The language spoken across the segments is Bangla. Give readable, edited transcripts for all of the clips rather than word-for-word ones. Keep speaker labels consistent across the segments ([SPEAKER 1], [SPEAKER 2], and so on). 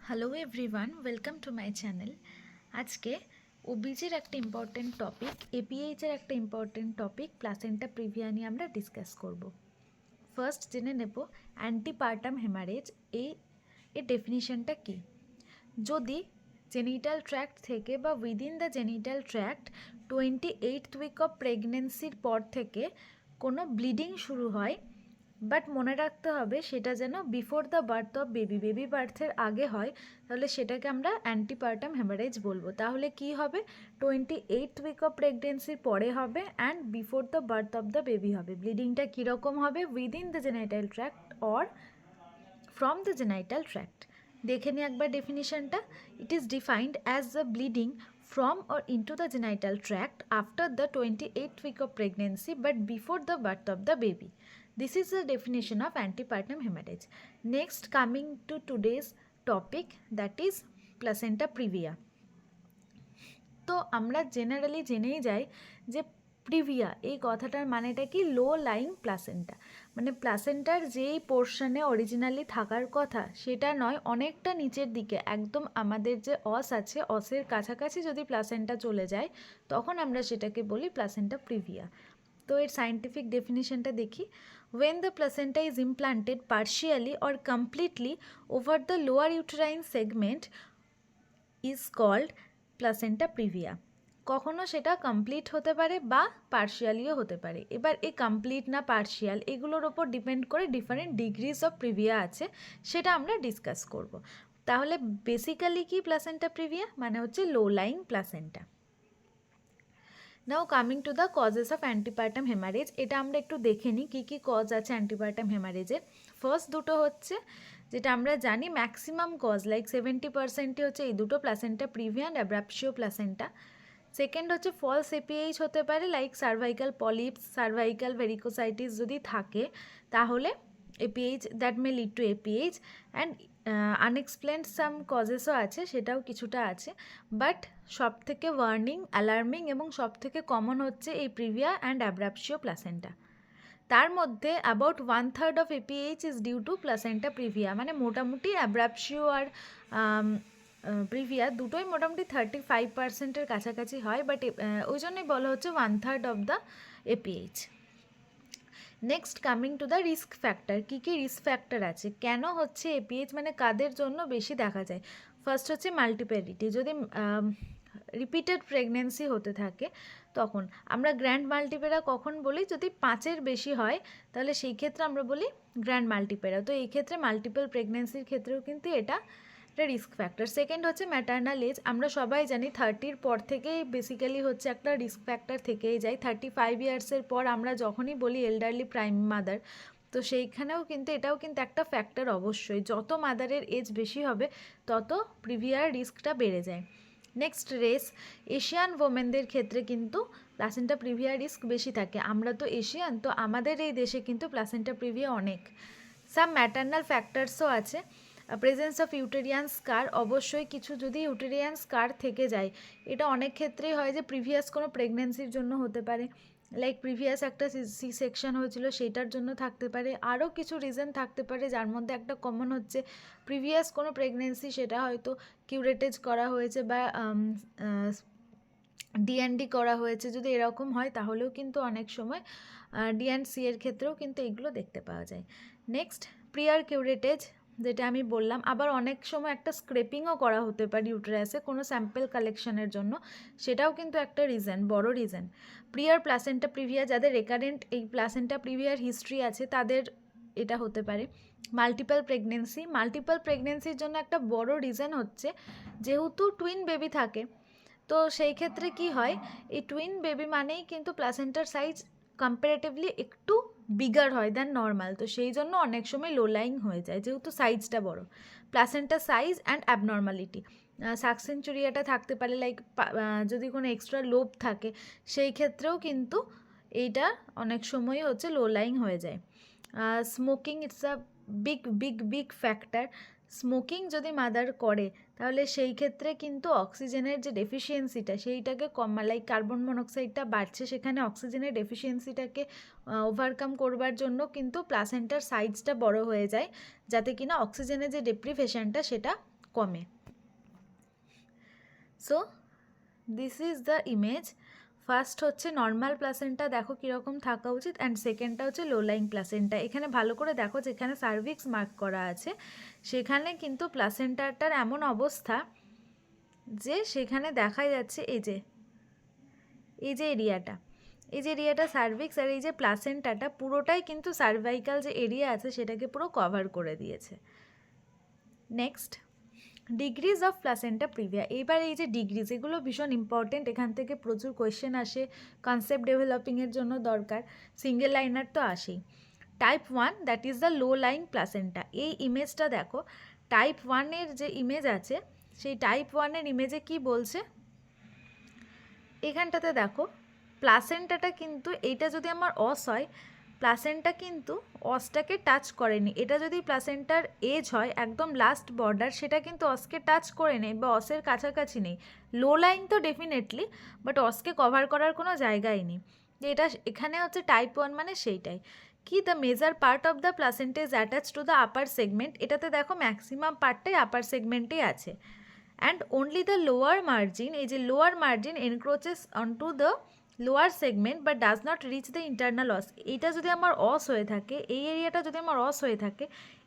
[SPEAKER 1] Hello everyone, welcome to my channel. আজকে ওবিজির একটা ইম্পর্টেন্ট টপিক, এপিএইচের একটা ইম্পর্টেন্ট টপিক প্লাসেন্টা প্রিভিয়া নিয়ে আমরা ডিসকাস করব। ফার্স্ট জেনে নেব অ্যান্টিপার্টাম হেমারেজ এর ডেফিনিশনটা কী। যদি জেনিটাল ট্র্যাক্ট থেকে বা within the genital tract 28th week of প্রেগনেন্সির পর থেকে কোনো ব্লিডিং শুরু হয়, বাট মনে রাখতে হবে সেটা যেন before the birth of baby বার্থের আগে হয়, তাহলে সেটাকে আমরা অ্যান্টিপার্টাম হেমারেজ বলবো। তাহলে কি হবে? 28th উইক অফ প্রেগনেন্সির পরে হবে and before the birth of the baby হবে। ব্লিডিংটা কীরকম হবে? Within the genital tract or from the genital tract. দেখে নিই একবার ডেফিনিশনটা। It is defined as the bleeding from or into the genital tract after the 28th week of pregnancy but before the birth of the baby. This is the definition of antepartum hemorrhage. Next, coming to today's topic, that is placenta previa. তো আমরা জেনারেলি জেনেই যাই যে প্রিভিয়া এই কথাটার মানেটা কি? লো লাইং প্লাসেন্টা, মানে প্লাসেন্টার যেই পোর্শনে অরিজিনালি থাকার কথা সেটা নয়, অনেকটা নিচের দিকে, একদম আমাদের যে অস আছে অসের কাছাকাছি যদি প্লাসেন্টা চলে যায় তখন আমরা সেটাকে বলি প্লাসেন্টা প্রিভিয়া। তো এর সায়েন্টিফিক ডেফিনিশনটা দেখি। when the placenta is implanted partially or completely over the lower uterine segment is called placenta previa. কখনো সেটা কমপ্লিট হতে পারে বা পার্শিয়ালিও হতে পারে। এবার এই কমপ্লিট না পার্শিয়াল এগুলোর ওপর ডিপেন্ড করে ডিফারেন্ট ডিগ্রিজ অফ প্রিভিয়া আছে, সেটা আমরা ডিসকাস করব। তাহলে বেসিক্যালি কি প্লাসেন্টা প্রিভিয়া? মানে হচ্ছে low lying placenta. Now coming to the causes of antepartum haemorrhage, এটা আমরা একটু দেখে নিই কী কী কজ আছে অ্যান্টিপার্টাম হেমারেজের। ফার্স্ট দুটো হচ্ছে যেটা আমরা জানি ম্যাক্সিমাম কজ, লাইক 70%ই হচ্ছে এই দুটো, placenta previa and abruptio placenta. Second হচ্ছে ফলস এপিএইচ হতে পারে, like cervical polyps, cervical varicosities যদি থাকে তাহলে APH, that may lead to APH. And unexplained some কজেসও আছে, সেটাও কিছুটা আছে, বাট সব থেকে ওয়ার্নিং, অ্যালার্মিং এবং সব থেকে কমন হচ্ছে এই প্রিভিয়া অ্যান্ড অ্যাব্রাপশিও প্লাসেন্টা। তার মধ্যে about 1/3 of APH is due to placenta previa, মানে মোটামুটি অ্যাব্রাপশিও আর প্রিভিয়া দুটোই মোটামুটি 35%-এর কাছাকাছি হয়, বাট ওই জন্যই বলা হচ্ছে 1/3 of the APH. Next coming to the risk factor, কী কী রিস্ক ফ্যাক্টর আছে, কেন হচ্ছে এপিএইচ, মানে কাদের জন্য বেশি দেখা যায়। ফার্স্ট হচ্ছে মাল্টিপ্যারিটি, যদি রিপিটেড প্রেগনেন্সি হতে থাকে তখন আমরা গ্র্যান্ড মাল্টিপেরা কখন বলি? যদি 5-এর বেশি হয় তাহলে সেই ক্ষেত্রে আমরা বলি গ্র্যান্ড মাল্টিপেরা। তো এই ক্ষেত্রে মাল্টিপল প্রেগনেন্সির ক্ষেত্রেও কিন্তু এটা একটা রিস্ক ফ্যাক্টর। সেকেন্ড হচ্ছে ম্যাটার্নাল এজ, আমরা সবাই জানি 30-র পর থেকেই বেসিক্যালি হচ্ছে একটা রিস্ক ফ্যাক্টর থেকেই যায়। 35 ইয়ার্সের পর আমরা যখনই বলি এল্ডারলি প্রাইম মাদার, তো সেইখানেও কিন্তু এটাও কিন্তু একটা ফ্যাক্টর অবশ্যই। যত মাদারের এজ বেশি হবে তত প্রিভিয়ার রিস্কটা বেড়ে যায়। নেক্সট রেস, এশিয়ান ওমেনদের ক্ষেত্রে কিন্তু প্লাসেন্টা প্রিভিয়া রিস্ক বেশি থাকে। আমরা তো এশিয়ান, তো আমাদের এই দেশে কিন্তু প্লাসেন্টা প্রিভিয়া অনেক। সাম ম্যাটার্নাল ফ্যাক্টরসও আছে। প্রেজেন্স অফ ইউটেরিয়ান স্কার, অবশ্যই কিছু যদি ইউটেরিয়ান স্কার থেকে যায়, এটা অনেক ক্ষেত্রেই হয় যে প্রিভিয়াস কোনো প্রেগনেন্সির জন্য হতে পারে, লাইক প্রিভিয়াস একটা সি সেকশন হয়েছিল সেটার জন্য থাকতে পারে, আরও কিছু রিজন থাকতে পারে, যার মধ্যে একটা কমন হচ্ছে প্রিভিয়াস কোনো প্রেগনেন্সি, সেটা হয়তো কিউরেটেজ করা হয়েছে বা ডিএনডি করা হয়েছে। যদি এরকম হয় তাহলেও কিন্তু অনেক সময় ডিএনসি এর ক্ষেত্রেও কিন্তু এগুলো দেখতে পাওয়া যায়। নেক্সট প্রিয়ার কিউরেটেজ, যেটা আমি বললাম, আবার অনেক সময় একটা স্ক্রেপিংও করা হতে পারে ইউটেরাসে কোনো স্যাম্পল কালেকশনের জন্য, সেটাও কিন্তু একটা রিজন, বড় রিজন। প্রিয়ার প্লাসেন্টা প্রিভিয়া, যাদের রেকারেন্ট এই প্লাসেন্টা প্রিভিয়ার হিস্ট্রি আছে তাদের এটা হতে পারে। মাল্টিপল প্রেগনেন্সির জন্য একটা বড় রিজন হচ্ছে যেহেতু টুইন বেবি থাকে, তো সেই ক্ষেত্রে কি হয়, এই টুইন বেবি মানেই কিন্তু প্লাসেন্টার সাইজ কম্পারেটিভলি একটু বিগার হয় দ্যান নর্মাল, তো সেই জন্য অনেক সময় লো লাইং হয়ে যায় যেহেতু সাইজটা বড়। প্লাসেন্টার সাইজ অ্যান্ড অ্যাবনর্মালিটি, সাকসেঞ্চুরিয়াটা থাকতে পারে, লাইক যদি কোনো এক্সট্রা লোব থাকে সেই ক্ষেত্রেও কিন্তু এইটা অনেক সময় হচ্ছে লো লাইং হয়ে যায়। Smoking, it's a big factor. Smoking যদি মাদার করে তাহলে সেই ক্ষেত্রে কিন্তু অক্সিজেনের যে ডেফিসিয়েন্সিটা সেইটাকে কম, লাইক কার্বন মনোক্সাইডটা বাড়ছে, সেখানে অক্সিজেনের ডেফিসিয়েন্সিটাকে ওভারকাম করবার জন্য কিন্তু প্লাসেন্টার সাইজটা বড় হয়ে যায়, যাতে কিনা অক্সিজেনের যে ডেপ্রিভেশনটা সেটা কমে। So this is the image. First হচ্ছে নর্মাল প্লাসেন্টা, দেখো কীরকম থাকা উচিত, অ্যান্ড সেকেন্ডটা হচ্ছে লো লাইং প্লাসেন্টা। এখানে ভালো করে দেখো, যেখানে সার্ভিক্স মার্ক করা আছে সেখানে কিন্তু প্লাসেন্টাটার এমন অবস্থা যে সেখানে দেখা যাচ্ছে এই যে এরিয়াটা সার্ভিক্স, আর এই যে প্লাসেন্টাটা পুরোটাই কিন্তু সার্ভাইকাল যে এরিয়া আছে সেটাকে পুরো কভার করে দিয়েছে। Next, degrees of placenta previa. এবার এই যে ডিগ্রিজ, এগুলো ভীষণ ইম্পর্টেন্ট, এখান থেকে প্রচুর কোয়েশ্চেন আসে, কনসেপ্ট ডেভেলপিংয়ের জন্য দরকার, সিঙ্গেল লাইনার তো আসেই। Type 1 that is the low lying placenta. এই ইমেজটা দেখো, টাইপ 1-এর যে ইমেজ আছে সেই টাইপ 1-এর ইমেজে কি বলছে, এখানটাতে দেখো প্লাসেন্টাটা কিন্তু, এইটা যদি আমার অস হয়, প্লাসেন্টা কিন্তু অসটাকে টাচ করেনি। এটা যদি প্লাসেন্টার এজ হয়, একদম লাস্ট বর্ডার, সেটা কিন্তু অসকে টাচ করে নেই বা অসের কাছাকাছি নেই। লো লাইন তো ডেফিনেটলি, বাট অসকে কভার করার কোনো জায়গাই নেই। এটা এখানে হচ্ছে টাইপ 1 মানে সেইটাই। কি, the major part of the placenta is attach to the upper segment. এটাতে দেখো ম্যাক্সিমাম পার্টটাই আপার সেগমেন্টেই আছে। And only the lower margin, এই যে lower margin encroaches onto the lower segment but does not reach the internal os. এইটা যদি আমার অস হয়ে থাকে, এই এরিয়াটা যদি আমার অস হয়ে থাকে,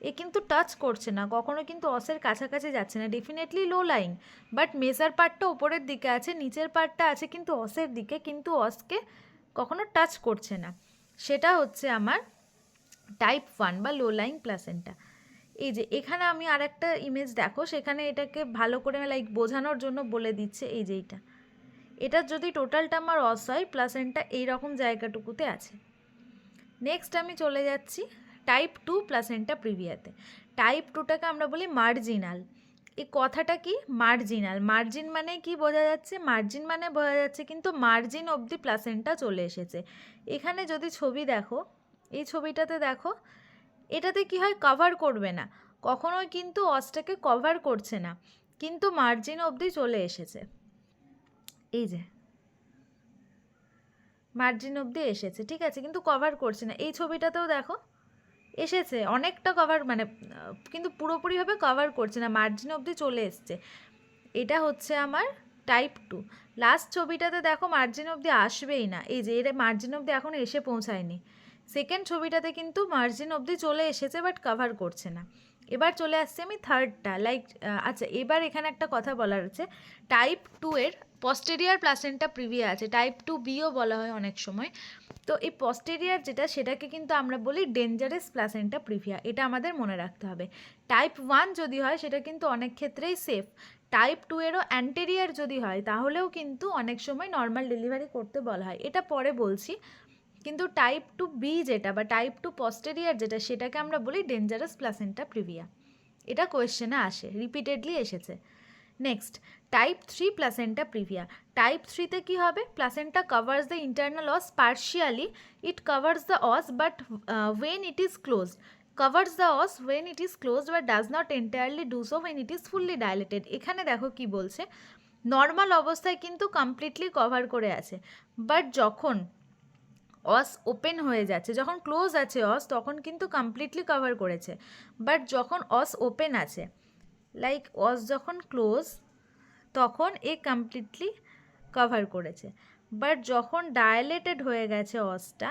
[SPEAKER 1] এ কিন্তু টাচ করছে না, কখনো কিন্তু অসের কাছাকাছি যাচ্ছে না, definitely low lying. But measure পার্টটা উপরের দিকে আছে, নিচের পার্টটা আছে কিন্তু অসের দিকে, কিন্তু অসকে কখনো টাচ করছে না, সেটা হচ্ছে আমার টাইপ 1 বা লো লাইং প্লাসেন্টা। এই যে এখানে আমি আর একটা ইমেজ দেখো, সেখানে এটাকে ভালো করে লাইক বোঝানোর জন্য বলে দিচ্ছে, এই যে এটা যদি টোটালটা আমার অস হয়, প্লাসেন্টা এইরকম জায়গাটুকুতে আছে। নেক্সট আমি চলে যাচ্ছি টাইপ 2 প্লাসেন্টা প্রিভিয়াতে। টাইপ 2টাকে আমরা বলি মার্জিনাল। এই কথাটা কি, মার্জিনাল, মার্জিন মানে কি বোঝা যাচ্ছে, মার্জিন মানে বোঝা যাচ্ছে কিন্তু মার্জিন অবধি প্লাসেন্টা চলে এসেছে। এখানে যদি ছবি দেখো, এই ছবিটাতে দেখো, এটাতে কি হয়, কভার করবে না, কখনোই কিন্তু অসটাকে কভার করছে না, কিন্তু মার্জিন অবধি চলে এসেছে। এই যে মার্জিন অবধি এসেছে, ঠিক আছে, কিন্তু কভার করছে না। এই ছবিটাতেও দেখো এসেছে, অনেকটা কভার, মানে কিন্তু পুরোপুরিভাবে কভার করছে না, মার্জিন অবধি চলে এসছে। এটা হচ্ছে আমার টাইপ 2। লাস্ট ছবিটাতে দেখো মার্জিন অবধি আসবেই না, এই যে এর মার্জিন অবধি এখন এসে পৌঁছায়নি। সেকেন্ড ছবিটাতে কিন্তু মার্জিন অবধি চলে এসেছে বাট কভার করছে না। এবার চলে আসছে আমি থার্ডটা, লাইক আচ্ছা, এবার এখানে একটা কথা বলার আছে, টাইপ 2-এর পস্টেরিয়ার প্লাসেন্টা প্রিভিয়া আছে, টাইপ 2B-ও বলা হয় অনেক সময়। তো এই পস্টেরিয়ার যেটা, সেটাকে কিন্তু আমরা বলি ডেঞ্জারাস প্লাসেন্টা প্রিভিয়া, এটা আমাদের মনে রাখতে হবে। টাইপ 1 যদি হয় সেটা কিন্তু অনেক ক্ষেত্রেই সেফ। টাইপ 2-এরও অ্যান্টেরিয়ার যদি হয় তাহলেও কিন্তু অনেক সময় নর্মাল ডেলিভারি করতে বলা হয়, এটা পরে বলছি। কিন্তু টাইপ 2B যেটা বা টাইপ 2 পস্টেরিয়ার যেটা, সেটাকে আমরা বলি ডেঞ্জারাস প্লাসেন্টা প্রিভিয়া। এটা কোয়েশ্চেনে আসে, রিপিটেডলি এসেছে। Next, type 3 placenta previa. Type 3-তে কী হবে, placenta covers the internal os partially, it covers the os but when it is closed, covers the os when it is closed but does not entirely do so when it is fully dilated। এখানে দেখো কি বলছে, নর্মাল অবস্থায় কিন্তু কমপ্লিটলি কভার করে আছে, বাট যখন অস ওপেন হয়ে যাচ্ছে, যখন ক্লোজ আছে অস, তখন কিন্তু কমপ্লিটলি কভার করেছে, বাট যখন অস ওপেন আছে, লাইক অস যখন ক্লোজ, তখন এ কমপ্লিটলি কভার করেছে, বাট যখন ডায়ালেটেড হয়ে গেছে অসটা,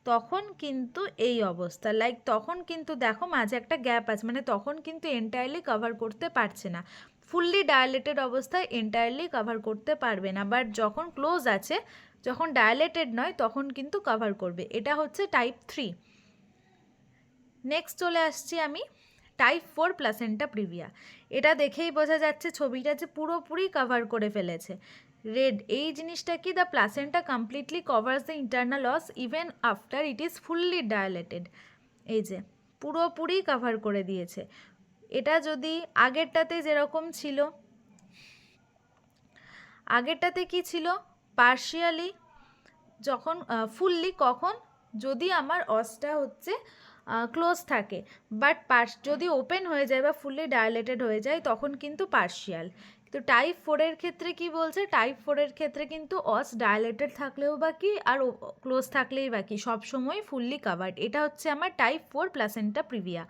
[SPEAKER 1] তখন কিন্তু এই অবস্থা, লাইক তখন কিন্তু দেখো মাঝে একটা গ্যাপ আছে, মানে তখন কিন্তু এন্টায়ারলি কভার করতে পারছে না, ফুললি ডায়ালেটেড অবস্থায় এন্টায়ারলি কভার করতে পারবে না, বাট যখন ক্লোজ আছে, যখন ডায়ালেটেড নয়, তখন কিন্তু কভার করবে। এটা হচ্ছে টাইপ 3। নেক্সট চলে আসছি আমি টাইপ 4 প্লাসেন্টা প্রিভিয়া। এটা দেখেই বোঝা যাচ্ছে ছবিটা যে পুরোপুরি কভার করে ফেলেছে, রেড। এই জিনিসটা কি, the placenta completely covers the internal os even after it is fully dilated. এই যে পুরোপুরি কভার করে দিয়েছে। এটা যদি আগেরটাতে যেরকম ছিল, আগেরটাতে কি ছিল, পার্শিয়ালি, যখন ফুললি কখন, যদি আমার অসটা হচ্ছে ক্লোজ থাকে, বাট যদি ওপেন হয়ে যায় বা ফুললি ডায়ালেটেড হয়ে যায়, তখন কিন্তু পার্শিয়াল। তো টাইপ 4-এর ক্ষেত্রে কি বলছে, টাইপ 4-এর ক্ষেত্রে কিন্তু অস ডায়ালেটেড থাকলেও বাকি আর ক্লোজ থাকলেই বাকি, সবসময় ফুললি কাভার্ড। এটা হচ্ছে আমার টাইপ 4 প্লাসেন্টা প্রিভিয়া।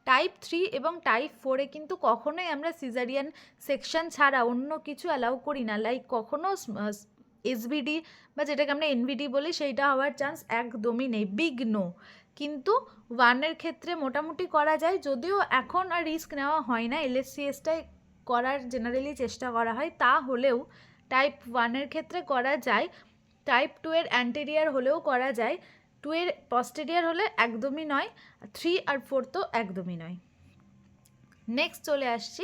[SPEAKER 1] টাইপ 3 এবং টাইপ 4-এ কিন্তু কখনোই আমরা সিজারিয়ান সেকশন ছাড়া অন্য কিছু অ্যালাউ করি না, লাইক কখনো এসভিডি বা যেটাকে আমরা এনভিডি বলি সেইটা হওয়ার চান্স একদমই নেই, বিগ নো। কিন্তু 1-এর ক্ষেত্রে মোটামুটি করা যায়, যদিও এখন আর রিস্ক নেওয়া হয় না, এলএসসিএসটাই করার জেনারেলি চেষ্টা করা হয়, তা হলেও টাইপ 1-এর ক্ষেত্রে করা যায়। টাইপ 2-এর অ্যান্টেরিয়ার হলেও করা যায়, 2-এর পস্টেরিয়ার হলে একদমই নয়, 3 আর 4 তো একদমই নয়। নেক্সট চলে আসছি,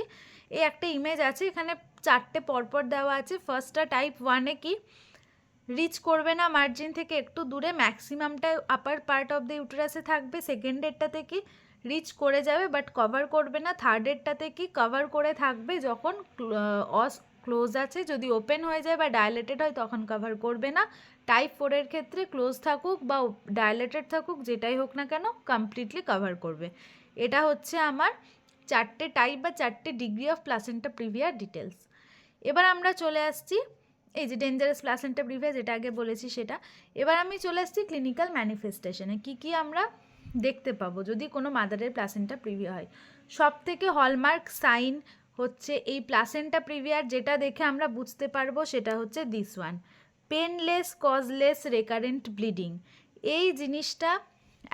[SPEAKER 1] এই একটা ইমেজ আছে, এখানে 4টে পরপর দেওয়া আছে। ফার্স্টটা টাইপ 1-এ কি রিচ করবে না মার্জিন থেকে একটু দূরে, ম্যাক্সিমামটা আপার পার্ট অফ দ্য ইউটেরাসে থাকবে। সেকেন্ডেরটাতে কি রিচ করে যাবে বাট কভার করবে না। থার্ডেরটাতে কি কভার করে থাকবে, যখন ক্লোজ আছে, যদি ওপেন হয়ে যায় বা ডায়ালেটেড হয় তখন কভার করবে না। টাইপ 4-এর ক্ষেত্রে ক্লোজ থাকুক বা ডায়ালেটেড থাকুক, যেটাই হোক না কেন কমপ্লিটলি কভার করবে। এটা হচ্ছে আমার 4টে টাইপ বা 4টে degree of placenta previa details. এবার আমরা চলে আসছি এই যে ডেঞ্জারাস প্লাসেন্টা প্রিভিয়া, যেটা আগে বলেছি সেটা। এবার আমি চলে আসছি ক্লিনিক্যাল ম্যানিফেস্টেশনে, কি আমরা দেখতে পাবো যদি কোনো মাদারের প্লাসেন্টা প্রিভিয়া হয়। সব থেকে হলমার্ক সাইন হচ্ছে এই প্লাসেন্টা প্রিভিয়ার, যেটা দেখে আমরা বুঝতে পারবো সেটা হচ্ছে this one, painless causeless recurrent bleeding. এই জিনিসটা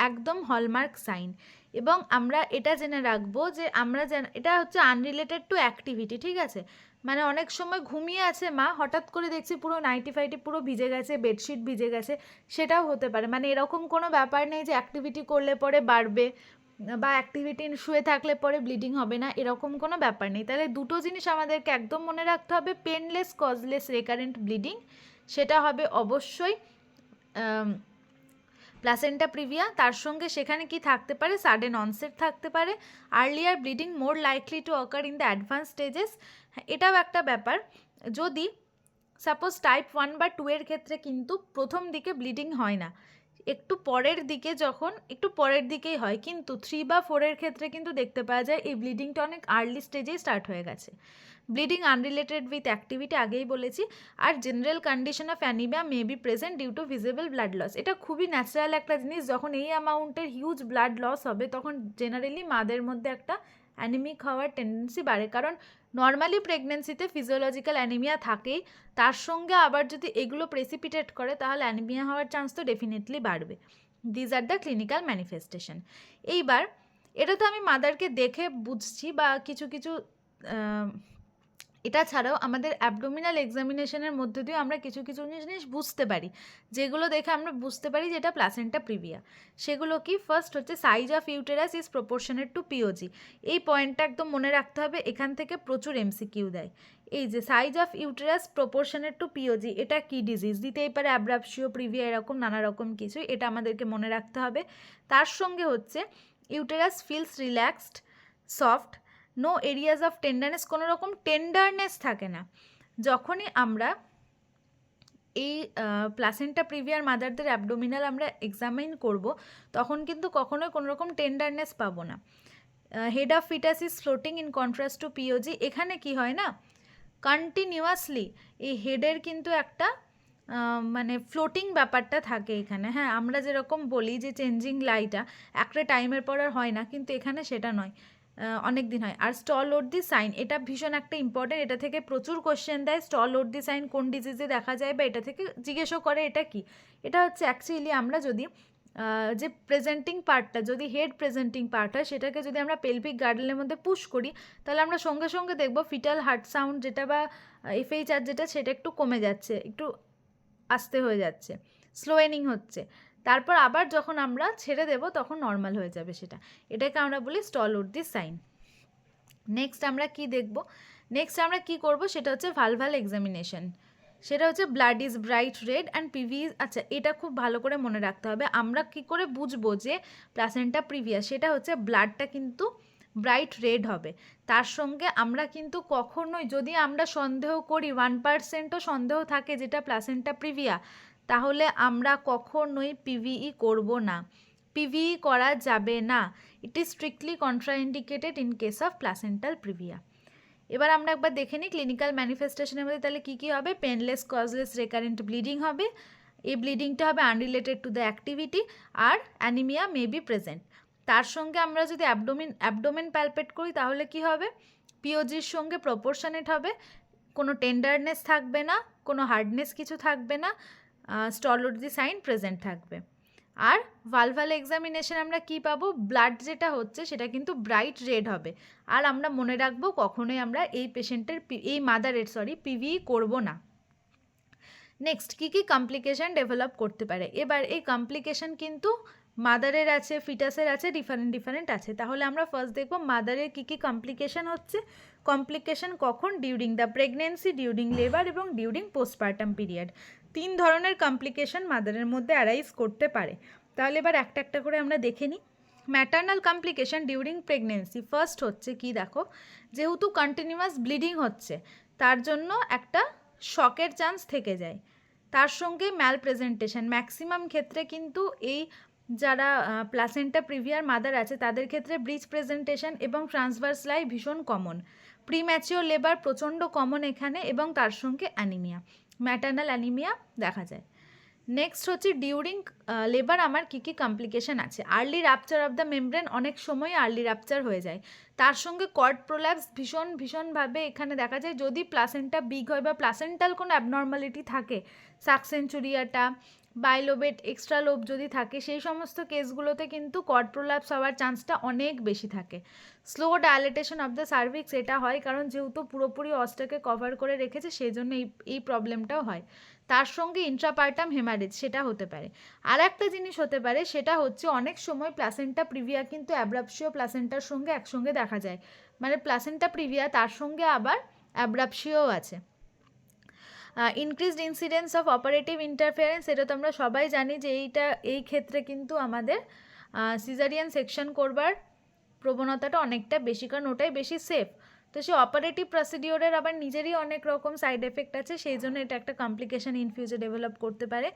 [SPEAKER 1] একদম হলমার্ক সাইন। এবং আমরা এটা জেনে রাখবো যে এটা হচ্ছে আনরিলেটেড টু অ্যাক্টিভিটি, ঠিক আছে? মানে অনেক সময় ঘুমিয়ে আছে মা, হঠাৎ করে দেখছি পুরো নাইটি ফাইটি পুরো ভিজে গেছে, বেডশিট ভিজে গেছে, সেটাও হতে পারে। মানে এরকম কোনো ব্যাপার নেই যে অ্যাক্টিভিটি করলে পরে বাড়বে বা অ্যাক্টিভিটি শুয়ে থাকলে পরে ব্লিডিং হবে না, এরকম কোনো ব্যাপার নেই। তাহলে দুটো জিনিস আমাদেরকে একদম মনে রাখতে হবে, পেনলেস কজলেস রেকারেন্ট ব্লিডিং, সেটা হবে অবশ্যই প্লাসেন্টা প্রিভিয়া। তার সঙ্গে সেখানে কি থাকতে পারে, সাডেন অনসেট থাকতে পারে, earlier bleeding more likely to occur in the advance stages. এটাও একটা ব্যাপার, যদি সাপোজ টাইপ 1 বা 2-এর ক্ষেত্রে কিন্তু প্রথম দিকে ব্লিডিং হয় না, একটু পরের দিকে, যখন একটু পরের দিকেই হয়, কিন্তু 3 বা 4-এর ক্ষেত্রে কিন্তু দেখতে পাওয়া যায় এই ব্লিডিংটা অনেক আর্লি স্টেজেই স্টার্ট হয়ে গেছে। ব্লিডিং আনরিলেটেড উইথ অ্যাক্টিভিটি আগেই বলেছি। আর general condition of anaemia may be present due to visible blood loss. এটা খুবই ন্যাচারাল একটা জিনিস, যখন এই অ্যামাউন্টের হিউজ ব্লাড লস হবে তখন জেনারেলি মাদের মধ্যে একটা অ্যানিমিক হওয়ার টেন্ডেন্সি বাড়ে, কারণ নর্মালি প্রেগনেন্সিতে ফিজিওলজিক্যাল অ্যানিমিয়া থাকেই, তার সঙ্গে আবার যদি এগুলো প্রেসিপিটেট করে তাহলে অ্যানিমিয়া হওয়ার চান্স তো ডেফিনেটলি বাড়বে। These are the clinical manifestation. এইবার এটা তো আমি মাদারকে দেখে বুঝছি বা কিছু কিছু এটা ছাড়াও আমাদের অ্যাবডোমিনাল এক্সামিনেশনের মধ্যে দিয়েও আমরা কিছু কিছু জিনিস বুঝতে পারি, যেগুলো দেখে আমরা বুঝতে পারি যে এটা প্লাসেন্টা প্রিভিয়া। সেগুলো কি, ফার্স্ট হচ্ছে size of uterus is proportionate to POG. এই পয়েন্টটা একদম মনে রাখতে হবে, এখান থেকে প্রচুর এমসিকিউ দেয়। এই যে size of uterus proportionate to POG, এটা কি ডিজিজ দিতেই পারে, অ্যাব্রাপশিও প্রিভিয়া, এরকম নানা রকম কিছু, এটা আমাদেরকে মনে রাখতে হবে। তার সঙ্গে হচ্ছে uterus feels relaxed, soft, no areas of tenderness, কোনো রকম টেন্ডারনেস থাকে না। যখনই আমরা এই প্লাসেন্টা প্রিভিয়ার মাদারদের অ্যাবডোমিনাল আমরা এক্সামিন করব তখন কিন্তু কখনোই কোনো রকম টেন্ডারনেস পাবো না। Head of foetus is floating in contrast to POG. এখানে কি হয় না, কন্টিনিউয়াসলি এই হেডের কিন্তু একটা মানে ফ্লোটিং ব্যাপারটা থাকে এখানে। হ্যাঁ, আমরা যেরকম বলি যে চেঞ্জিং লাইটটা একটা টাইমের পর আর হয় না, কিন্তু এখানে সেটা নয়, অনেক দিন হয়। আর স্টল ওর দি সাইন, এটা ভীষণ একটা ইম্পর্টেন্ট, এটা থেকে প্রচুর কোশ্চেন দেয়। স্টল ওর দি সাইন কোন ডিজিজে দেখা যায় বা এটা থেকে জিজ্ঞেসও করে এটা কি। এটা হচ্ছে অ্যাকচুয়ালি আমরা যদি যে প্রেজেন্টিং পার্টটা, যদি হেড প্রেজেন্টিং পার্ট হয় সেটাকে যদি আমরা পেলভিক গার্ডেলের মধ্যে পুশ করি তাহলে আমরা সঙ্গে সঙ্গে দেখব ফিটাল হার্ট সাউন্ড যেটা বা এফএইচআর যেটা, সেটা একটু কমে যাচ্ছে, একটু আস্তে হয়ে যাচ্ছে, স্লোয়েনিং হচ্ছে। তারপর আবার যখন আমরা ছেড়ে দেব তখন নর্মাল হয়ে যাবে সেটা, এটাকে আমরা বলি Stallworthy the sign. Next আমরা কি দেখব, নেক্সট আমরা কি করব সেটা হচ্ছে ভালভাল এক্সামিনেশন। সেটা হচ্ছে blood is bright red and PV. আচ্ছা, এটা খুব ভালো করে মনে রাখতে হবে। আমরা কি করে বুঝবো যে প্লাসেন্টা প্রিভিয়া, সেটা হচ্ছে ব্লাডটা কিন্তু ব্রাইট রেড হবে। তার সঙ্গে আমরা কিন্তু কখনোই, যদি আমরা সন্দেহ করি 1%ও সন্দেহ থাকে যেটা প্লাসেন্টা প্রিভিয়া, তাহলে আমরা কখনোই পিভিই করব না, পিভিই করা যাবে না। It is strictly contraindicated in case of placental previa. এবার আমরা একবার দেখে নিই ক্লিনিক্যাল ম্যানিফেস্টেশনের মধ্যে তাহলে কী কী হবে। পেনলেস কজলেস রেকারেন্ট ব্লিডিং হবে, এই ব্লিডিংটা হবে আনরিলেটেড টু দ্য অ্যাক্টিভিটি, আর অ্যানিমিয়া মে বি প্রেজেন্ট। তার সঙ্গে আমরা যদি অ্যাবডোমেন প্যালপেট করি তাহলে কি হবে, পিওজির সঙ্গে প্রপোর্শনেট হবে, কোনো টেন্ডারনেস থাকবে না, কোনো হার্ডনেস কিছু থাকবে না, স্টলজি সাইন প্রেজেন্ট থাকবে। আর ভালভাল এক্সামিনেশন আমরা কি পাবো, ব্লাড যেটা হচ্ছে সেটা কিন্তু ব্রাইট রেড হবে। আর আমরা মনে রাখবো কখনোই আমরা এই পেশেন্টের এই মাদারের পিভি করব না। নেক্সট কী কী কমপ্লিকেশান ডেভেলপ করতে পারে, এবার এই কমপ্লিকেশান কিন্তু মাদারের আছে, ফিটাসের আছে, ডিফারেন্ট আছে। তাহলে আমরা ফার্স্ট দেখব মাদারের কী কী কমপ্লিকেশান হচ্ছে। কমপ্লিকেশান কখন, during the pregnancy, during labour এবং ডিউরিং পোস্টপার্টাম পিরিয়ড। 3 ধরনের কমপ্লিকেশান মাদারের মধ্যে অ্যারাইজ করতে পারে। তাহলে এবার একটা একটা করে আমরা দেখে নিই। Maternal complication during pregnancy, first হচ্ছে কি দেখো, যেহেতু কন্টিনিউয়াস ব্লিডিং হচ্ছে তার জন্য একটা শকের চান্স থেকে যায়। তার সঙ্গে ম্যাল প্রেজেন্টেশন, ম্যাক্সিমাম ক্ষেত্রে কিন্তু এই যারা প্লাসেন্টা প্রিভিয়ার মাদার আছে তাদের ক্ষেত্রে ব্রিচ প্রেজেন্টেশন এবং ট্রান্সভার্স লাই ভীষণ কমন। প্রিম্যাচিওর লেবার প্রচণ্ড কমন এখানে, এবং তার সঙ্গে অ্যানিমিয়া, ম্যাটার্নাল অ্যানিমিয়া দেখা যায়। নেক্সট হচ্ছে ডিউরিং লেবার আমার কী কী কমপ্লিকেশান আছে। Early rupture of the membrane, অনেক সময় আর্লি রাপচার হয়ে যায়। তার সঙ্গে কর্ড প্রোল্যাপস ভীষণভাবে এখানে দেখা যায়। যদি প্লাসেন্টা বিগ হয় বা প্লাসেন্টাল কোনো অ্যাবনর্মালিটি থাকে, সাকসেঞ্চুরিয়াটা, বাইলোবেট, এক্সট্রা লোব যদি থাকে, সেই সমস্ত কেসগুলোতে কিন্তু কর্ড প্রোল্যাপস হওয়ার চান্সটা অনেক বেশি থাকে। Slow dilatation of the cervix, এটা হয় কারণ যেহেতু পুরোপুরি অস্টাকে কভার করে রেখেছে সেই জন্য এই প্রবলেমটাও হয়। তার সঙ্গে ইন্ট্রাপার্টাম হেমারেজ, সেটা হতে পারে। আর একটা জিনিস হতে পারে, সেটা হচ্ছে অনেক সময় প্লাসেন্টা প্রিভিয়া কিন্তু অ্যাব্রাপসিও প্লাসেন্টার সঙ্গে একসঙ্গে দেখা যায়, মানে প্লাসেন্টা প্রিভিয়া তার সঙ্গে আবার অ্যাব্রাপসিও আছে। Increased incidence of operative interference, এটা তো আমরা সবাই জানি যে এই ক্ষেত্রে কিন্তু আমাদের সিজারিয়ান সেকশন করবার প্রবণতাটা অনেকটা বেশি, কারণ ওটাই বেশি সেফ। তো সেই অপারেটিভ প্রসিডিওরের আবার নিজেরই অনেক রকম সাইড এফেক্ট আছে, সেই জন্য এটা একটা কমপ্লিকেশান ইন ফিউচার ডেভেলপ করতে পারে।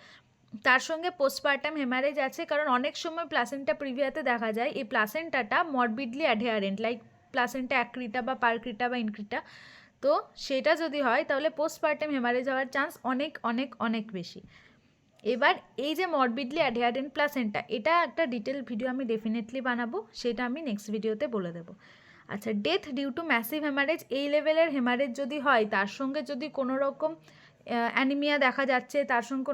[SPEAKER 1] তার সঙ্গে পোস্টপার্টাম হেমারেজ আছে, কারণ অনেক সময় প্লাসেন্টা প্রিভিয়াতে দেখা যায় এই প্লাসেন্টাটা মরবিডলি অ্যাডহেয়ারেন্ট, লাইক প্লাসেন্টা অ্যাক্রিটা বা পারক্রিটা বা ইনক্রিটা। তো সেটা যদি হয় তাহলে পোস্টপার্টাম হেমারেজ হওয়ার চান্স অনেক অনেক অনেক বেশি। এবার এই যে মরবিডলি অ্যাডহেয়ারেন্ট প্লাসেন্টা, এটা একটা ডিটেল ভিডিও আমি ডেফিনেটলি বানাবো, সেটা আমি নেক্সট ভিডিওতে বলে দেবো। আচ্ছা, death due to massive haemorrhage, এই লেভেলের হেমারেজ যদি হয়, তার সঙ্গে যদি কোনো রকম অ্যানিমিয়া দেখা যাচ্ছে, তার সঙ্গে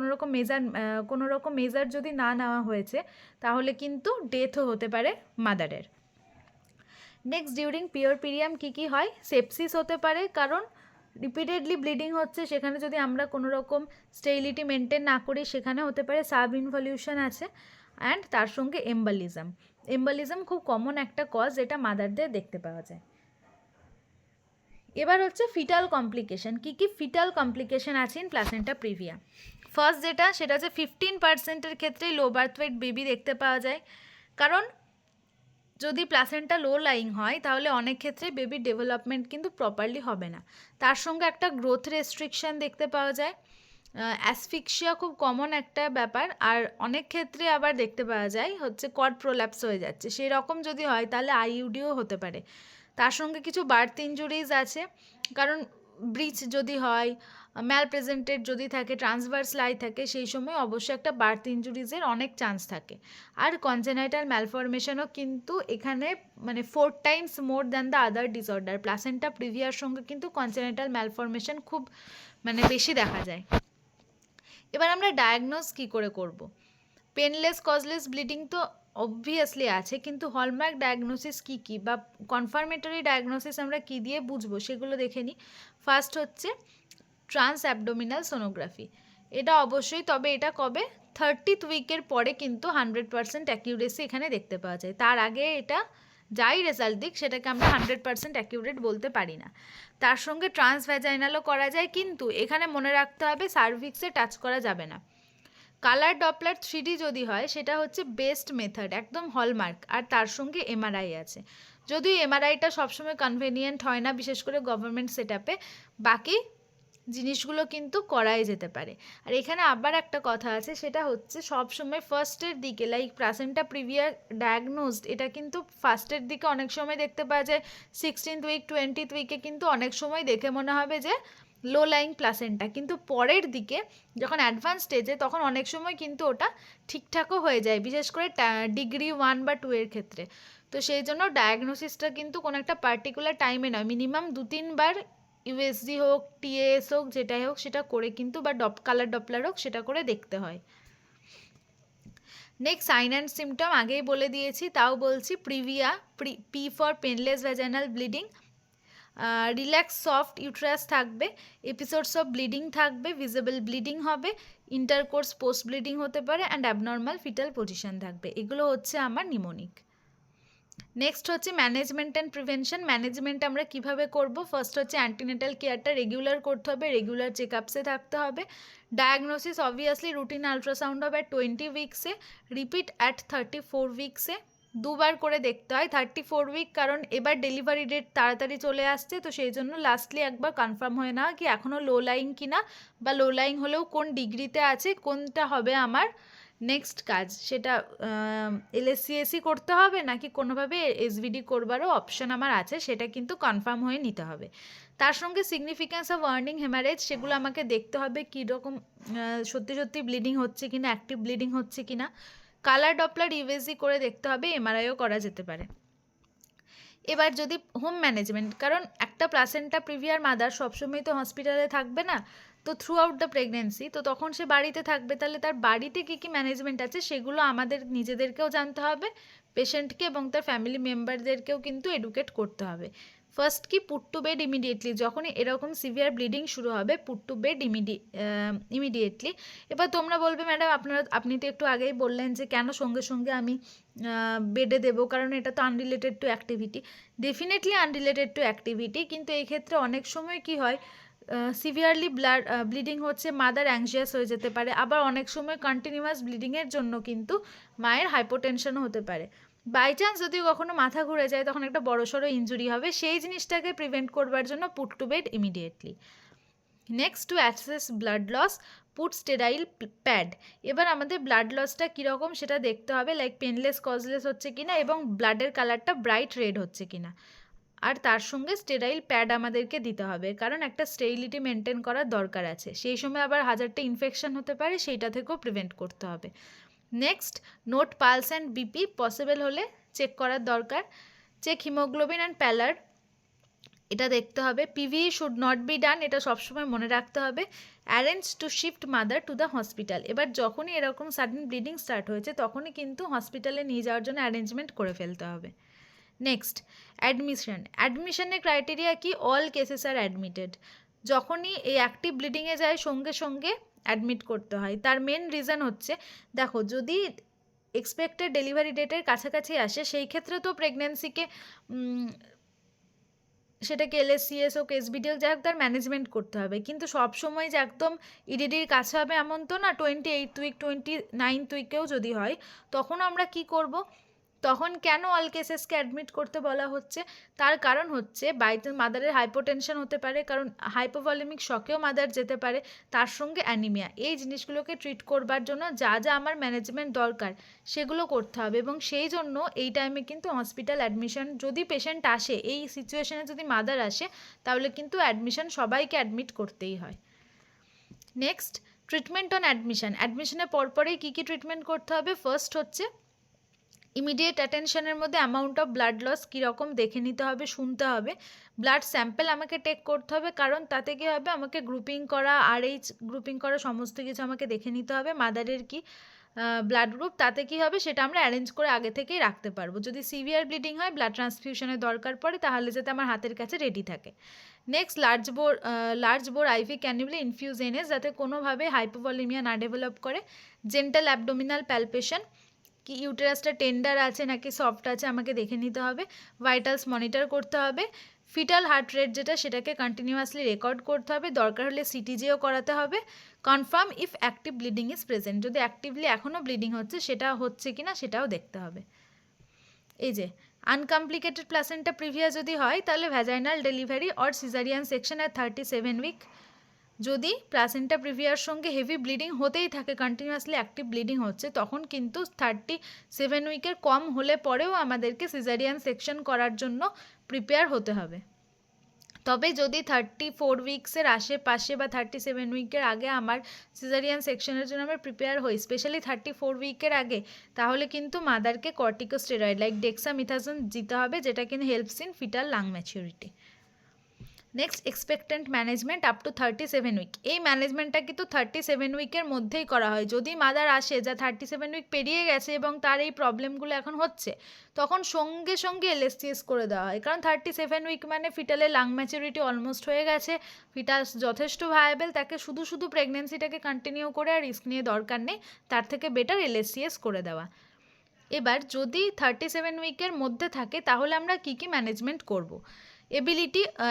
[SPEAKER 1] কোনো রকম মেজার যদি না নেওয়া হয়েছে, তাহলে কিন্তু ডেথও হতে পারে মাদারের। নেক্সট ডিউরিং পিরিয়াম কী কী হয়, সেপসিস হতে পারে, কারণ রিপিটেডলি ব্লিডিং হচ্ছে, সেখানে যদি আমরা কোনো রকম স্টেরিলিটি মেনটেন না করি সেখানে হতে পারে সাব ইনভলিউশন আছে। অ্যান্ড তার সঙ্গে এম্বালিজম খুব কমন একটা কজ, যেটা মাদারদের দেখতে পাওয়া যায়। এবার হচ্ছে ফিটাল কমপ্লিকেশন, কী কী ফিটাল কমপ্লিকেশন আছে ইন প্লাসেন্টা প্রিভিয়া। ফার্স্ট সেটা হচ্ছে 15%-এর ক্ষেত্রেই লো বার্থ ওয়েট বেবি দেখতে পাওয়া যায়, কারণ যদি প্লাসেন্টা লো লাইং হয় তাহলে অনেক ক্ষেত্রে বেবির ডেভেলপমেন্ট কিন্তু প্রপারলি হবে না। তার সঙ্গে একটা গ্রোথ রেস্ট্রিকশন দেখতে পাওয়া যায়। অ্যাসফিক্সিয়া খুব কমন একটা ব্যাপার, আর অনেক ক্ষেত্রে আবার দেখতে পাওয়া যায় হচ্ছে কর্ড প্রোল্যাপস হয়ে যাচ্ছে, সেই রকম যদি হয় তাহলে আইইউডিও হতে পারে। তার সঙ্গে কিছু বার্থ ইনজুরিজ আছে, কারণ ব্রিচ যদি হয়, ম্যাল প্রেজেন্টেড যদি থাকে, ট্রান্সভার্স লাই থাকে, সেই সময় অবশ্যই একটা বার্থ ইনজুরিজের অনেক চান্স থাকে। আর কনজেনাইটাল ম্যালফরমেশনও কিন্তু এখানে মানে 4 times more than the other disorder, placenta প্রিভিয়ার সঙ্গে কিন্তু কনজেনাইটাল ম্যালফরমেশন খুব মানে বেশি দেখা যায়। এবার আমরা ডায়াগনোজ কী করে করব, পেনলেস কজলেস ব্লিডিং তো অবভিয়াসলি আছে, কিন্তু হলমার্ক ডায়াগনোসিস কী কী বা কনফার্মেটরি ডায়াগনোসিস আমরা কী দিয়ে বুঝবো সেগুলো দেখে নিই। ফার্স্ট হচ্ছে ট্রান্স অ্যাবডোমিনাল সোনোগ্রাফি, এটা অবশ্যই, তবে এটা কবে 30th উইকের পরে কিন্তু 100% অ্যাকিউরেসি এখানে দেখতে পাওয়া যায়, তার আগে এটা যাই রেজাল্ট দিক সেটাকে আমরা 100% অ্যাকিউরেট বলতে পারি না। তার সঙ্গে ট্রান্সভ্যাজাইনালও করা যায়, কিন্তু এখানে মনে রাখতে হবে সার্ভিক্সে টাচ করা যাবে না। কালার ডপলার 3D যদি হয় সেটা হচ্ছে বেস্ট মেথড, একদম হলমার্ক, আর তার সঙ্গে এমআরআই আছে, যদিও এমআরআইটা সবসময় কনভেনিয়েন্ট হয় না, বিশেষ করে গভর্নমেন্ট সেট আপে, বাকি জিনিসগুলো কিন্তু করাই যেতে পারে। আর এখানে আবার একটা কথা আছে, সেটা হচ্ছে সবসময় ফার্স্টের দিকে, লাইক প্লাসেন্টা প্রিভিয়া ডায়াগনোজড, এটা কিন্তু ফার্স্টের দিকে অনেক সময় দেখতে পাওয়া যায়, 16th উইক 20th উইকে কিন্তু অনেক সময় দেখে মনে হবে যে লো লাইং প্লাসেন্টা, কিন্তু পরের দিকে যখন অ্যাডভান্স স্টেজে তখন অনেক সময় কিন্তু ওটা ঠিকঠাকও হয়ে যায়, বিশেষ করে ডিগ্রি 1 বা 2 এর ক্ষেত্রে। তো সেই জন্য ডায়াগনোসিসটা কিন্তু কোনো একটা পার্টিকুলার টাইমে নয়, মিনিমাম 2-3 বার ইউএসজি হোক, টিএএস হোক, যেটাই হোক সেটা করে কিন্তু, বা কালার ডপলার হোক সেটা করে দেখতে হয়। নেক্সট সাইন অ্যান্ড সিমটম আগেই বলে দিয়েছি, তাও বলছি। Previa, P for painless vaginal bleeding, relax soft uterus থাকবে, এপিসোডস অফ ব্লিডিং থাকবে, ভিজিবল ব্লিডিং হবে, ইন্টারকোর্স পোস্ট ব্লিডিং হতে পারে, অ্যান্ড অ্যাবনর্মাল ফিটাল পজিশন থাকবে। এগুলো হচ্ছে আমার নিমোনিক। নেক্সট হচ্ছে ম্যানেজমেন্ট অ্যান্ড প্রিভেনশন। ম্যানেজমেন্ট আমরা কিভাবে করব? ফার্স্ট হচ্ছে অ্যান্টিনেটাল কেয়ারটা রেগুলার করতে হবে, রেগুলার চেকআপসে থাকতে হবে। ডায়াগনোসিস অবভিয়াসলি রুটিন আলট্রাসাউন্ড হবে 20 উইকসে, রিপিট অ্যাট 34 উইকসে, দুবার করে দেখতে হয় 34 উইক, কারণ এবার ডেলিভারি ডেট তাড়াতাড়ি চলে আসছে, তো সেই জন্য লাস্টলি একবার কনফার্ম হয়ে নেওয়া কি এখনও লো লাইং কিনা, বা লো লাইং হলেও কোন ডিগ্রিতে আছে, কোনটা হবে আমার নেক্সট কাজ, সেটা এলএসসিএসি করতে হবে নাকি কোনোভাবে এসভিডি করবারও অপশন আমার আছে, সেটা কিন্তু কনফার্ম হয়ে নিতে হবে। তার সঙ্গে সিগনিফিক্যান্স অফ ওয়ার্নিং হেমারেজ, সেগুলো আমাকে দেখতে হবে কীরকম সত্যি সত্যি ব্লিডিং হচ্ছে কিনা, অ্যাক্টিভ ব্লিডিং হচ্ছে কিনা। কালার ডপলার ইউএসজি করে দেখতে হবে, এমআরআইও করা যেতে পারে। এবার যদি হোম ম্যানেজমেন্ট, কারণ একটা প্লাসেন্টা প্রিভিয়ার মাদার সবসময় তো হসপিটালে থাকবে না, তো থ্রু আউট দ্য প্রেগনেন্সি, তো তখন সে বাড়িতে থাকবে, তাহলে তার বাড়িতে কী কী ম্যানেজমেন্ট আছে সেগুলো আমাদের নিজেদেরকেও জানতে হবে, পেশেন্টকে এবং তার ফ্যামিলি মেম্বারদেরকেও কিন্তু এডুকেট করতে হবে। ফার্স্ট কি, পুট টু বেড ইমিডিয়েটলি, যখনই এরকম সিভিয়ার ব্লিডিং শুরু হবে পুট টু বেড ইমিডিয়েটলি। এবার তোমরা বলবে ম্যাডাম আপনি তো একটু আগেই বললেন যে কেন সঙ্গে সঙ্গে আমি বেডে দেবো, কারণ এটা তো unrelated to activity. Definitely unrelated to activity, কিন্তু এই ক্ষেত্রে অনেক সময় কি হয়, সিভিয়ারলি ব্লিডিং হচ্ছে, মাদার অ্যাংশিয়াস হয়ে যেতে পারে, আবার অনেক সময় কন্টিনিউয়াস ব্লিডিংয়ের জন্য কিন্তু মায়ের হাইপোটেনশনও হতে পারে। বাই চান্স যদি কখনো মাথা ঘুরে যায় তখন একটা বড়সড় ইনজুরি হবে, সেই জিনিসটাকে প্রিভেন্ট করবার জন্য put to bed immediately. Next, to assess blood loss, put sterile pad. এবার আমাদের ব্লাড লসটা কীরকম সেটা দেখতে হবে, লাইক পেনলেস কজলেস হচ্ছে কিনা এবং ব্লাডের কালারটা ব্রাইট রেড হচ্ছে কিনা। আর তার সঙ্গে স্টেরাইল প্যাড আমাদেরকে দিতে হবে, কারণ একটা স্টেরিলিটি মেনটেন করার দরকার আছে, সেই সময় আবার হাজারটা ইনফেকশন হতে পারে, সেইটা থেকেও প্রিভেন্ট করতে হবে। Next, note pulse and BP, possible হলে চেক করার দরকার। চেক হিমোগ্লোবিন অ্যান্ড প্যালার, এটা দেখতে হবে। PV should not be done, এটা সবসময় মনে রাখতে হবে। Arrange two shift mother to the hospital, এবার যখনই এরকম সাডেন ব্লিডিং স্টার্ট হয়েছে তখনই কিন্তু হসপিটালে নিয়ে যাওয়ার জন্য অ্যারেঞ্জমেন্ট করে ফেলতে হবে। নেক্সট, অ্যাডমিশনের ক্রাইটেরিয়া কি? অল কেসেস আর অ্যাডমিটেড। যখনই এই অ্যাক্টিভ ব্লিডিংয়ে যায় সঙ্গে সঙ্গে অ্যাডমিট করতে হয়। তার মেন রিজন হচ্ছে, দেখো যদি এক্সপেক্টেড ডেলিভারি ডেটের কাছাকাছি আসে সেই ক্ষেত্রে তো প্রেগনেন্সিকে সেটাকে এলএসসিএস হোক, এসবিডি হোক, যাই হোক, তার ম্যানেজমেন্ট করতে হবে, কিন্তু সব সময় যে একদম ইডিডির কাছে হবে এমন তো না। 28 উইক, 29 উইকেও যদি হয় তখন আমরা কি করব? তখন কেন অল কেসেসকে অ্যাডমিট করতে বলা হচ্ছে? তার কারণ হচ্ছে বাড়িতে মাদারের হাইপোটেনশন হতে পারে, কারণ হাইপোভলিমিক শকেও মাদার যেতে পারে, তার সঙ্গে অ্যানিমিয়া। এই জিনিসগুলোকে ট্রিট করবার জন্য যা যা আমার ম্যানেজমেন্ট দরকার সেগুলো করতে হবে, এবং সেই জন্য এই টাইমে কিন্তু হসপিটাল অ্যাডমিশন, যদি পেশেন্ট আসে, এই সিচুয়েশনে যদি মাদার আসে, তাহলে কিন্তু অ্যাডমিশন সবাইকে অ্যাডমিট করতেই হয়। Next, treatment on admission. অ্যাডমিশনের পরপরেই কী কী ট্রিটমেন্ট করতে হবে? ফার্স্ট হচ্ছে ইমিডিয়েট অ্যাটেনশনের মধ্যে অ্যামাউন্ট অফ ব্লাড লস কীরকম দেখে নিতে হবে, শুনতে হবে। ব্লাড স্যাম্পেল আমাকে টেক করতে হবে, কারণ তাতে কী হবে, আমাকে গ্রুপিং করা, আরএইচ গ্রুপিং করা, সমস্ত কিছু আমাকে দেখে নিতে হবে। মাদারের কি ব্লাড গ্রুপ, তাতে কি হবে সেটা আমরা অ্যারেঞ্জ করে আগে থেকেই রাখতে পারবো। যদি সিভিয়ার ব্লিডিং হয়, ব্লাড ট্রান্সফিউশনের দরকার পড়ে, তাহলে যাতে আমার হাতের কাছে রেডি থাকে। নেক্সট, লার্জ বোর আইভি ক্যানিউলা ইনফিউজেনেস, যাতে কোনোভাবে হাইপোভলিমিয়া না ডেভেলপ করে। জেন্টাল অ্যাবডোমিনাল প্যালপেশন, কি ইউটেরাসটা টেন্ডার আছে নাকি সফট আছে আমাকে দেখে নিতে হবে। ভাইটালস মনিটর করতে হবে। ফিটাল হার্ট রেট যেটা, সেটাকে কন্টিনিউয়াসলি রেকর্ড করতে হবে, দরকার হলে সিটিজিও করাতে হবে। Confirm if active bleeding is present, যদি অ্যাক্টিভলি এখনও ব্লিডিং হচ্ছে সেটা হচ্ছে কি না সেটাও দেখতে হবে। এই যে আনকমপ্লিকেটেড প্লাসেন্টা প্রিভিয়া যদি হয়, তাহলে vaginal delivery or caesarean section at 37 week. যদি প্লাসেন্টা প্রিভিয়ার সঙ্গে হেভি ব্লিডিং হতেই থাকে, কন্টিনিউয়াসলি অ্যাক্টিভ ব্লিডিং হচ্ছে, তখন কিন্তু 37 উইকের কম হলে পরেও আমাদেরকে সিজারিয়ান সেকশন করার জন্য প্রিপেয়ার হতে হবে। তবে যদি 34 উইক্সের আশেপাশে বা 37 উইকের আগে আমার সিজারিয়ান সেকশনের জন্য আমরা প্রিপেয়ার হই, স্পেশালি 34 উইকের আগে, তাহলে কিন্তু মাদারকে কর্টিকোস্টেরয়েড লাইক ডেক্সামিথাসোন দিতে হবে, যেটা কিন্তু helps in foetal lung maturity. Next, expectant management up to 37 week. এই ম্যানেজমেন্টটা কিন্তু 37 উইকের মধ্যেই করা হয়। যদি মাদার আসে যা 37 উইক পেরিয়ে গেছে এবং তার এই প্রবলেমগুলো এখন হচ্ছে, তখন সঙ্গে সঙ্গে এলএসটিএস করে দেওয়া হয়, কারণ 37 উইক মানে ফিটালে লাং ম্যাচুরিটি অলমোস্ট হয়ে গেছে, ফিটাস যথেষ্ট ভায়াবেল, তাকে শুধু শুধু প্রেগনেন্সিটাকে কন্টিনিউ করে আর রিস্ক নিয়ে দরকার নেই, তার থেকে বেটার এলএসটিএস করে দেওয়া। এবার যদি 37 উইকের মধ্যে থাকে তাহলে আমরা কী কী ম্যানেজমেন্ট করব।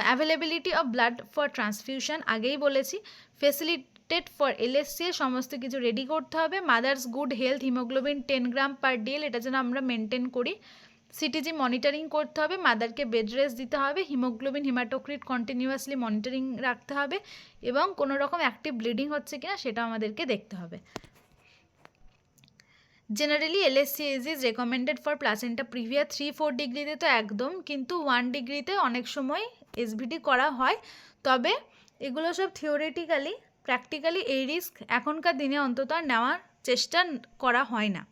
[SPEAKER 1] Availability of blood for transfusion আগেই বলেছি, ফেসিলিটেট ফর এলএসসিএ সমস্ত কিছু রেডি করতে হবে, মাদার্স গুড হেলথ, হিমোগ্লোবিন 10 গ্রাম পার ডে, এটা যেন আমরা মেনটেন করি, সিটিজি মনিটরিং করতে হবে, মাদারকে বেড রেস্ট দিতে হবে, হিমোগ্লোবিন হিমাটোক্রিট কন্টিনিউয়াসলি মনিটরিং রাখতে হবে, এবং কোনো রকম অ্যাক্টিভ ব্লিডিং হচ্ছে কিনা সেটা আমাদেরকে দেখতে হবে। Generally LSCS is recommended for placenta previa 3-4 ডিগ্রিতে তো একদম, কিন্তু 1 ডিগ্রিতে অনেক সময় এসভিডি করা হয়, তবে এগুলো সব থিওরিটিক্যালি, প্র্যাকটিক্যালি এই রিস্ক এখনকার দিনে অন্তত আর নেওয়ার চেষ্টা করা হয় না।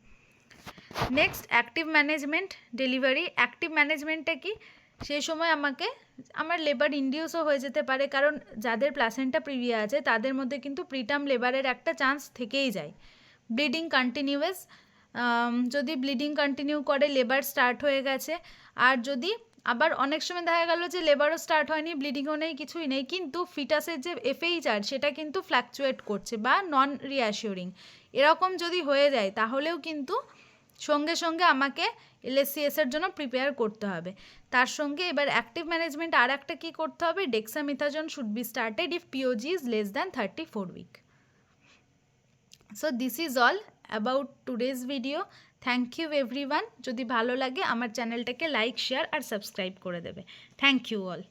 [SPEAKER 1] Next, active management delivery. Active ম্যানেজমেন্টটা কি, সেই সময় আমার লেবার ইন্ডিউসও হয়ে যেতে পারে, কারণ যাদের প্লাসেন্টা প্রিভিয়া আছে তাদের মধ্যে কিন্তু প্রিটার্ম লেবারের একটা চান্স থেকেই যায়। ব্লিডিং কন্টিনিউয়াস, যদি ব্লিডিং কন্টিনিউ করে লেবার স্টার্ট হয়ে গেছে, আর যদি আবার অনেক সময় দেখা গেল যে লেবারও স্টার্ট হয়নি, ব্লিডিংও নেই, কিছুই নেই, কিন্তু ফিটাসের যে এফএইচআর সেটা কিন্তু ফ্ল্যাকচুয়েট করছে বা নন রিঅ্যাসিওরিং, এরকম যদি হয়ে যায় তাহলেও কিন্তু সঙ্গে সঙ্গে আমাকে এলএসসিএসের জন্য প্রিপেয়ার করতে হবে। তার সঙ্গে এবার অ্যাক্টিভ ম্যানেজমেন্ট আর একটা কী করতে হবে, dexamethasone should be started if POG is less than 34 week. So this is all about today's video. Thank you everyone. যদি ভালো লাগে আমার চ্যানেলটাকে লাইক, শেয়ার আর সাবস্ক্রাইব করে দেবে। Thank you all.